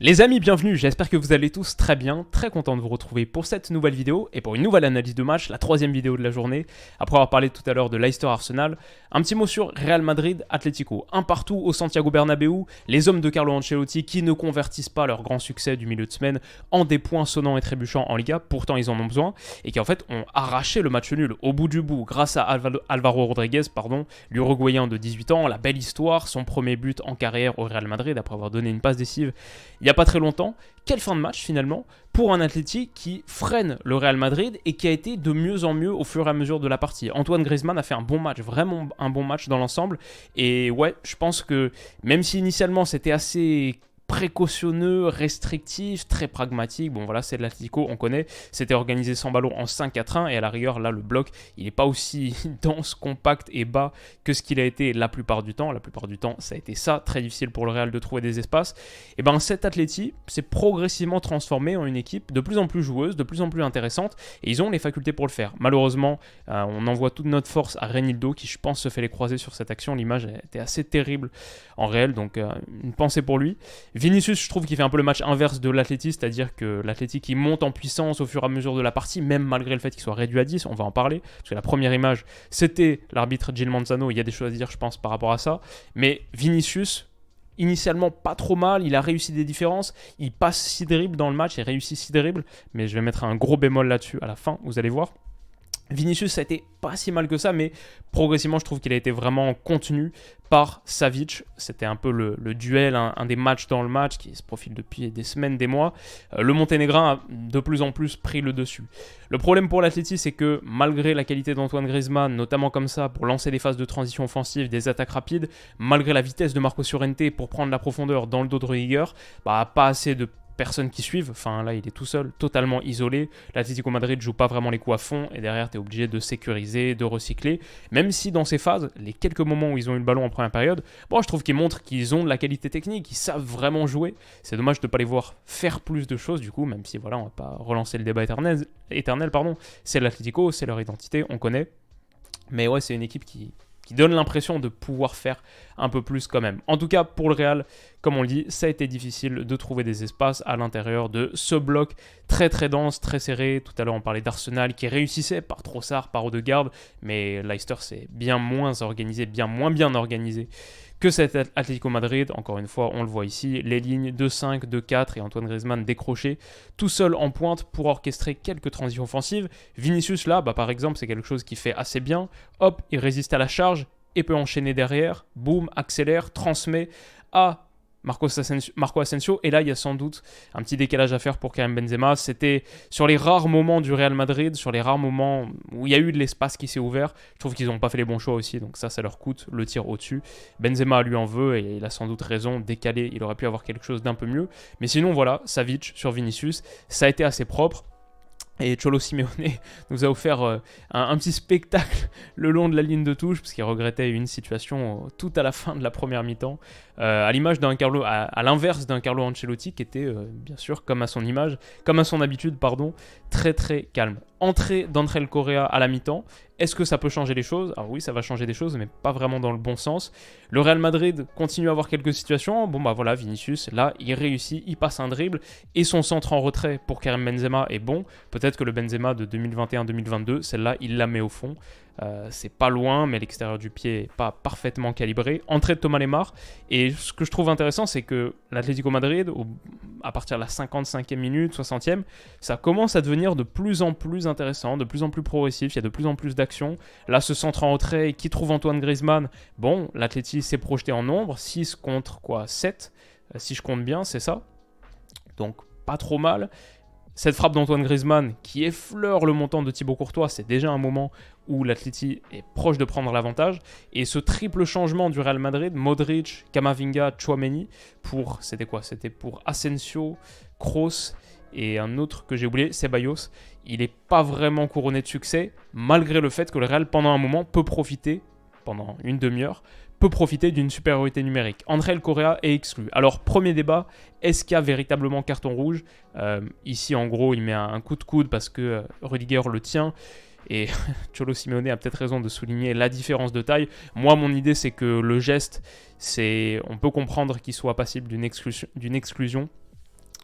Les amis, bienvenue, j'espère que vous allez tous très bien, très content de vous retrouver pour cette nouvelle vidéo et pour une nouvelle analyse de match, la troisième vidéo de la journée. Après avoir parlé tout à l'heure de Leicester Arsenal, un petit mot sur Real Madrid Atlético. Un partout au Santiago Bernabéu, les hommes de Carlo Ancelotti qui ne convertissent pas leur grand succès du milieu de semaine en des points sonnants et trébuchants en Liga, pourtant ils en ont besoin, et qui en fait ont arraché le match nul au bout du bout grâce à Alvaro Rodriguez, l'Uruguayen de 18 ans, la belle histoire, son premier but en carrière au Real Madrid après avoir donné une passe décisive il n'y a pas très longtemps. Quelle fin de match finalement pour un Atleti qui freine le Real Madrid et qui a été de mieux en mieux au fur et à mesure de la partie. Antoine Griezmann a fait un bon match, vraiment un bon match dans l'ensemble. Et ouais, je pense que même si initialement c'était assez précautionneux, restrictif, très pragmatique. Bon voilà, c'est de l'Atlético, on connaît. C'était organisé sans ballon en 5-4-1 et à la rigueur, là, le bloc, il n'est pas aussi dense, compact et bas que ce qu'il a été la plupart du temps. La plupart du temps, ça a été ça, très difficile pour le Real de trouver des espaces. Et ben cet Atleti s'est progressivement transformé en une équipe de plus en plus joueuse, de plus en plus intéressante et ils ont les facultés pour le faire. Malheureusement, on envoie toute notre force à Reinildo qui, je pense, se fait les croiser sur cette action. L'image était assez terrible en réel, donc une pensée pour lui. Vinicius, je trouve qu'il fait un peu le match inverse de l'Atleti, c'est-à-dire que l'Atleti qui monte en puissance au fur et à mesure de la partie, même malgré le fait qu'il soit réduit à 10, on va en parler, parce que la première image, c'était l'arbitre Gil Manzano, il y a des choses à dire, je pense, par rapport à ça, mais Vinicius, initialement pas trop mal, il a réussi des différences, il passe 6 dribbles dans le match, il réussit 6 dribbles, mais je vais mettre un gros bémol là-dessus à la fin, vous allez voir. Vinicius, ça a été pas si mal que ça, mais progressivement, je trouve qu'il a été vraiment contenu par Savic. C'était un peu le duel, un des matchs dans le match qui se profile depuis des semaines, des mois. Le Monténégrin a de plus en plus pris le dessus. Le problème pour l'Atleti, c'est que malgré la qualité d'Antoine Griezmann, notamment comme ça, pour lancer des phases de transition offensive, des attaques rapides, malgré la vitesse de Marcos Llorente pour prendre la profondeur dans le dos de Rudiger, pas assez de personnes qui suivent, enfin là il est tout seul, totalement isolé, l'Atlético Madrid joue pas vraiment les coups à fond et derrière tu es obligé de sécuriser, de recycler, même si dans ces phases, les quelques moments où ils ont eu le ballon en première période, je trouve qu'ils montrent qu'ils ont de la qualité technique, qu'ils savent vraiment jouer, c'est dommage de ne pas les voir faire plus de choses du coup, même si voilà on va pas relancer le débat éternel c'est l'Atlético, c'est leur identité, on connaît, mais ouais c'est une équipe qui donne l'impression de pouvoir faire un peu plus quand même. En tout cas, pour le Real, comme on le dit, ça a été difficile de trouver des espaces à l'intérieur de ce bloc très très dense, très serré. Tout à l'heure, on parlait d'Arsenal qui réussissait par Trossard, par Odegaard, mais Leicester, c'est bien moins organisé, bien moins bien organisé que cet Atlético Madrid. Encore une fois, on le voit ici, les lignes 2-5, 2-4 et Antoine Griezmann décroché tout seul en pointe pour orchestrer quelques transitions offensives. Vinicius là, par exemple, c'est quelque chose qui fait assez bien. Hop, il résiste à la charge et peut enchaîner derrière. Boum, accélère, transmet à Marco Asensio, et là il y a sans doute un petit décalage à faire pour Karim Benzema. C'était sur les rares moments du Real Madrid, sur les rares moments où il y a eu de l'espace qui s'est ouvert, je trouve qu'ils n'ont pas fait les bons choix aussi, donc ça leur coûte le tir au-dessus. Benzema lui en veut et il a sans doute raison, décalé, il aurait pu avoir quelque chose d'un peu mieux, mais sinon voilà, Savic sur Vinicius, ça a été assez propre. Et Cholo Simeone nous a offert un petit spectacle le long de la ligne de touche, parce qu'il regrettait une situation tout à la fin de la première mi-temps, à l'image à l'inverse d'un Carlo Ancelotti qui était bien sûr comme à son habitude, très très calme. Entrée d'André Correa à la mi-temps, est-ce que ça peut changer les choses? Alors oui, ça va changer des choses, mais pas vraiment dans le bon sens. Le Real Madrid continue à avoir quelques situations. Voilà, Vinicius, là, il réussit, il passe un dribble, et son centre en retrait pour Karim Benzema est bon. Peut-être que le Benzema de 2021-2022, celle-là, il la met au fond. C'est pas loin, mais l'extérieur du pied n'est pas parfaitement calibré. Entrée de Thomas Lemar. Et ce que je trouve intéressant, c'est que l'Atlético Madrid, à partir de la 55e minute, 60e, ça commence à devenir de plus en plus intéressant, de plus en plus progressif. Il y a de plus en plus d'actions. Là, ce centre en retrait qui trouve Antoine Griezmann. L'Atleti s'est projeté en nombre. 6 contre 7, si je compte bien, c'est ça. Donc, pas trop mal. Cette frappe d'Antoine Griezmann qui effleure le montant de Thibaut Courtois, c'est déjà un moment où l'Atleti est proche de prendre l'avantage. Et ce triple changement du Real Madrid, Modric, Camavinga, Tchouaméni, c'était pour Asensio, Kroos et un autre que j'ai oublié, Ceballos. Il n'est pas vraiment couronné de succès, malgré le fait que le Real, pendant un moment, peut profiter, pendant une demi-heure, d'une supériorité numérique. André Correa est exclu. Alors, premier débat, est-ce qu'il y a véritablement carton rouge? Ici, en gros, il met un coup de coude parce que Rudiger le tient. Et Cholo Simeone a peut-être raison de souligner la différence de taille. Moi, mon idée, c'est que le geste, on peut comprendre qu'il soit passible d'une exclusion.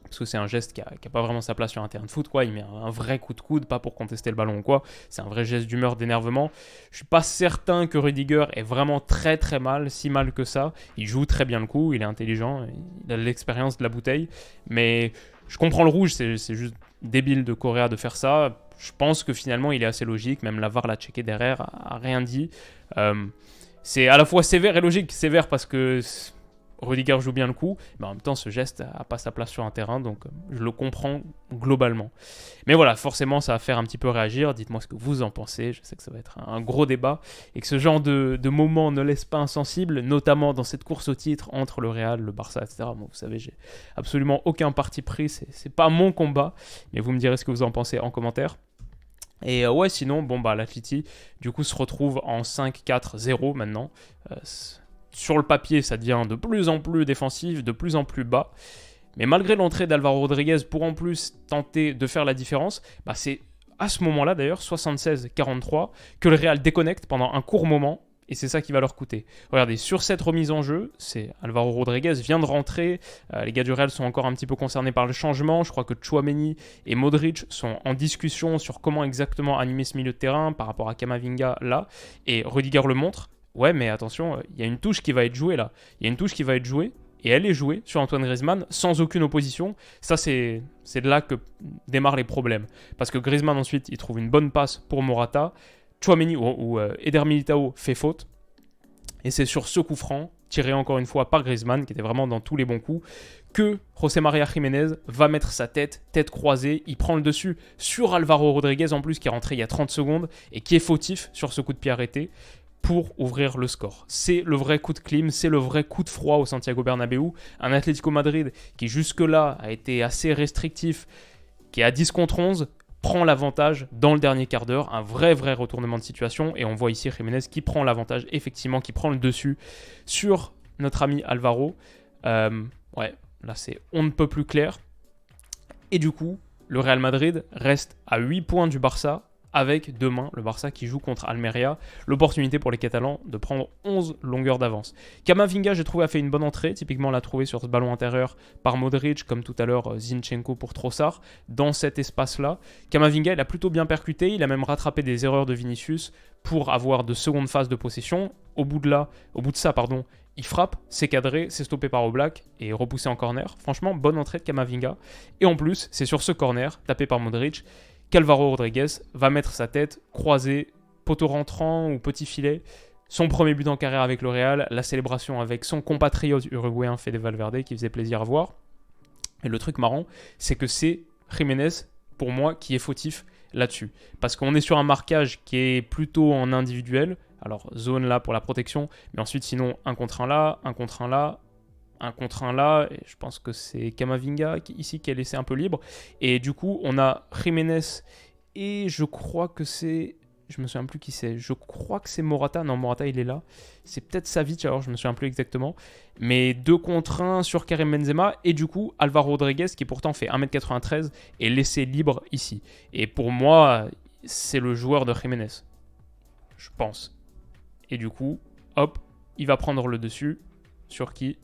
parce que c'est un geste qui a pas vraiment sa place sur un terrain de foot, quoi. Il met un vrai coup de coude, pas pour contester le ballon ou quoi. C'est un vrai geste d'humeur, d'énervement. Je suis pas certain que Rudiger est vraiment très très mal, si mal que ça. Il joue très bien le coup, il est intelligent, il a l'expérience de la bouteille. Mais je comprends le rouge, c'est juste débile de Correa de faire ça. Je pense que finalement il est assez logique, même la VAR l'a checké derrière, a rien dit. C'est à la fois sévère et logique. Sévère parce que Rudiger joue bien le coup, mais en même temps, ce geste n'a pas sa place sur un terrain, donc je le comprends globalement. Mais voilà, forcément, ça va faire un petit peu réagir. Dites-moi ce que vous en pensez. Je sais que ça va être un gros débat et que ce genre de moment ne laisse pas insensible, notamment dans cette course au titre entre le Real, le Barça, etc. Bon, vous savez, j'ai absolument aucun parti pris. C'est pas mon combat, mais vous me direz ce que vous en pensez en commentaire. Et ouais, sinon, bon, bah, l'Atleti, du coup, se retrouve en 5-4-0 maintenant. Sur le papier, ça devient de plus en plus défensif, de plus en plus bas. Mais malgré l'entrée d'Alvaro Rodriguez pour en plus tenter de faire la différence, bah c'est à ce moment-là d'ailleurs, 76-43, que le Real déconnecte pendant un court moment. Et c'est ça qui va leur coûter. Regardez, sur cette remise en jeu, c'est Alvaro Rodriguez vient de rentrer. Les gars du Real sont encore un petit peu concernés par le changement. Je crois que Tchouaméni et Modric sont en discussion sur comment exactement animer ce milieu de terrain par rapport à Camavinga là. Et Rudiger le montre. Ouais, mais attention, il y a une touche qui va être jouée là. Il y a une touche qui va être jouée, et elle est jouée sur Antoine Griezmann sans aucune opposition. Ça, c'est de là que démarrent les problèmes. Parce que Griezmann, ensuite, il trouve une bonne passe pour Morata. Tchouaméni ou Eder Militao fait faute. Et c'est sur ce coup franc, tiré encore une fois par Griezmann, qui était vraiment dans tous les bons coups, que José María Jiménez va mettre sa tête croisée. Il prend le dessus sur Alvaro Rodriguez, en plus, qui est rentré il y a 30 secondes, et qui est fautif sur ce coup de pied arrêté, pour ouvrir le score. C'est le vrai coup de clim, c'est le vrai coup de froid au Santiago Bernabéu. Un Atlético Madrid qui jusque-là a été assez restrictif, qui est à 10 contre 11, prend l'avantage dans le dernier quart d'heure. Un vrai retournement de situation. Et on voit ici Jiménez qui prend l'avantage, effectivement, qui prend le dessus sur notre ami Alvaro. Ouais, là c'est on ne peut plus clair. Et du coup, le Real Madrid reste à 8 points du Barça, avec demain le Barça qui joue contre Almeria, l'opportunité pour les Catalans de prendre 11 longueurs d'avance. Camavinga, j'ai trouvé, a fait une bonne entrée, typiquement l'a trouvé sur ce ballon intérieur par Modric, comme tout à l'heure Zinchenko pour Trossard, dans cet espace-là. Camavinga, il a plutôt bien percuté, il a même rattrapé des erreurs de Vinicius pour avoir de secondes phases de possession. Au bout de ça, il frappe, c'est cadré, c'est stoppé par Oblak et repoussé en corner. Franchement, bonne entrée de Camavinga. Et en plus, c'est sur ce corner, tapé par Modric, qu'Alvaro Rodriguez va mettre sa tête croisée, poteau rentrant ou petit filet. Son premier but en carrière avec le Real, la célébration avec son compatriote uruguayen Fede Valverde qui faisait plaisir à voir. Et le truc marrant, c'est que c'est Jiménez, pour moi, qui est fautif là-dessus. Parce qu'on est sur un marquage qui est plutôt en individuel. Alors, zone là pour la protection, mais ensuite, sinon, un contre un là, un contre un là, un contre un là, et je pense que c'est Camavinga ici qui est laissé un peu libre. Et du coup, on a Jiménez et je crois que c'est... Je me souviens plus qui c'est. Je crois que c'est Morata. Non, Morata, il est là. C'est peut-être Savic, alors je me souviens plus exactement. Mais 2 contre 1 sur Karim Benzema. Et du coup, Alvaro Rodriguez, qui pourtant fait 1m93, est laissé libre ici. Et pour moi, c'est le joueur de Jiménez. Je pense. Et du coup, hop, il va prendre le dessus. Sur qui ?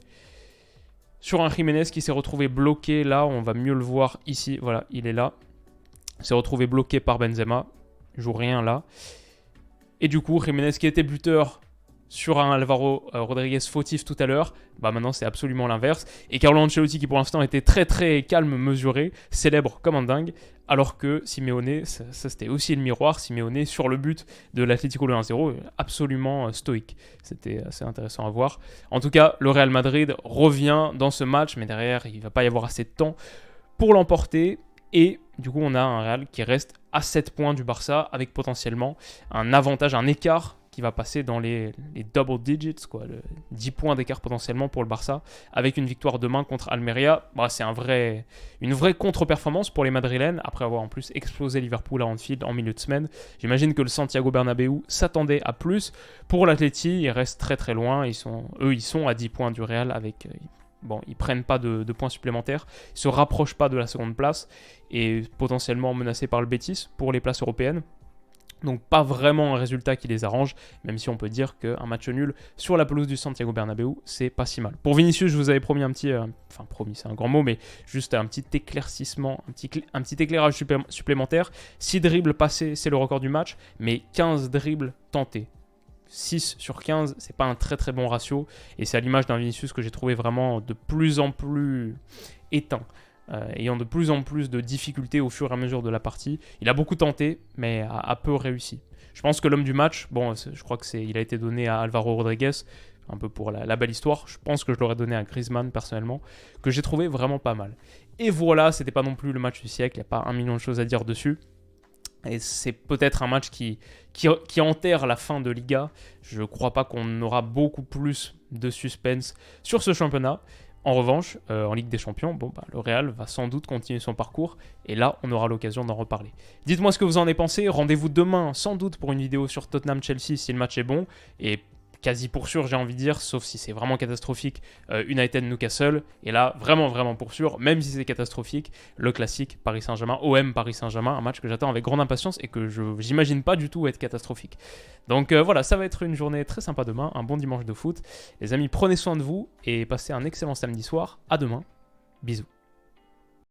Sur un Jiménez qui s'est retrouvé bloqué là, on va mieux le voir ici, voilà, il est là. Il s'est retrouvé bloqué par Benzema, il joue rien là. Et du coup, Jiménez qui était buteur sur un Alvaro Rodriguez fautif tout à l'heure, bah maintenant c'est absolument l'inverse. Et Carlo Ancelotti qui pour l'instant était très calme, mesuré, célèbre comme un dingue, alors que Simeone, ça c'était aussi le miroir, Simeone sur le but de l'Atlético le 1-0, absolument stoïque. C'était assez intéressant à voir. En tout cas, le Real Madrid revient dans ce match, mais derrière il ne va pas y avoir assez de temps pour l'emporter. Et du coup, on a un Real qui reste à 7 points du Barça, avec potentiellement un avantage, un écart qui va passer dans les double digits, quoi, 10 points d'écart potentiellement pour le Barça, avec une victoire demain contre Almeria. Bah, c'est une vraie contre-performance pour les Madrilènes, après avoir en plus explosé Liverpool à Anfield en milieu de semaine. J'imagine que le Santiago Bernabéu s'attendait à plus. Pour l'Atleti, ils restent très loin. Ils sont à 10 points du Real avec... Bon, ils prennent pas de points supplémentaires, ils se rapprochent pas de la seconde place et potentiellement menacés par le Betis pour les places européennes. Donc pas vraiment un résultat qui les arrange, même si on peut dire qu'un match nul sur la pelouse du Santiago Bernabéu, c'est pas si mal. Pour Vinicius, je vous avais promis un petit... enfin promis, c'est un grand mot, mais juste un petit éclaircissement, un petit éclairage supplémentaire. 6 dribbles passés, c'est le record du match, mais 15 dribbles tentés. 6 sur 15, c'est pas un très très bon ratio, et c'est à l'image d'un Vinicius que j'ai trouvé vraiment de plus en plus éteint. Ayant de plus en plus de difficultés au fur et à mesure de la partie. Il a beaucoup tenté, mais a peu réussi. Je pense que l'homme du match, bon, je crois qu'il a été donné à Alvaro Rodriguez, un peu pour la belle histoire. Je pense que je l'aurais donné à Griezmann, personnellement, que j'ai trouvé vraiment pas mal. Et voilà, c'était pas non plus le match du siècle, il n'y a pas 1 million de choses à dire dessus. Et c'est peut-être un match qui enterre la fin de Liga. Je ne crois pas qu'on aura beaucoup plus de suspense sur ce championnat. En revanche, en Ligue des Champions, le Real va sans doute continuer son parcours et là, on aura l'occasion d'en reparler. Dites-moi ce que vous en avez pensé. Rendez-vous demain, sans doute, pour une vidéo sur Tottenham-Chelsea si le match est bon. Et quasi pour sûr, j'ai envie de dire, sauf si c'est vraiment catastrophique, United-Newcastle. Et là, vraiment, vraiment pour sûr, même si c'est catastrophique, le classique Paris Saint-Germain, OM Paris Saint-Germain, un match que j'attends avec grande impatience et que je n'imagine pas du tout être catastrophique. Donc voilà, ça va être une journée très sympa demain, un bon dimanche de foot. Les amis, prenez soin de vous et passez un excellent samedi soir. À demain. Bisous.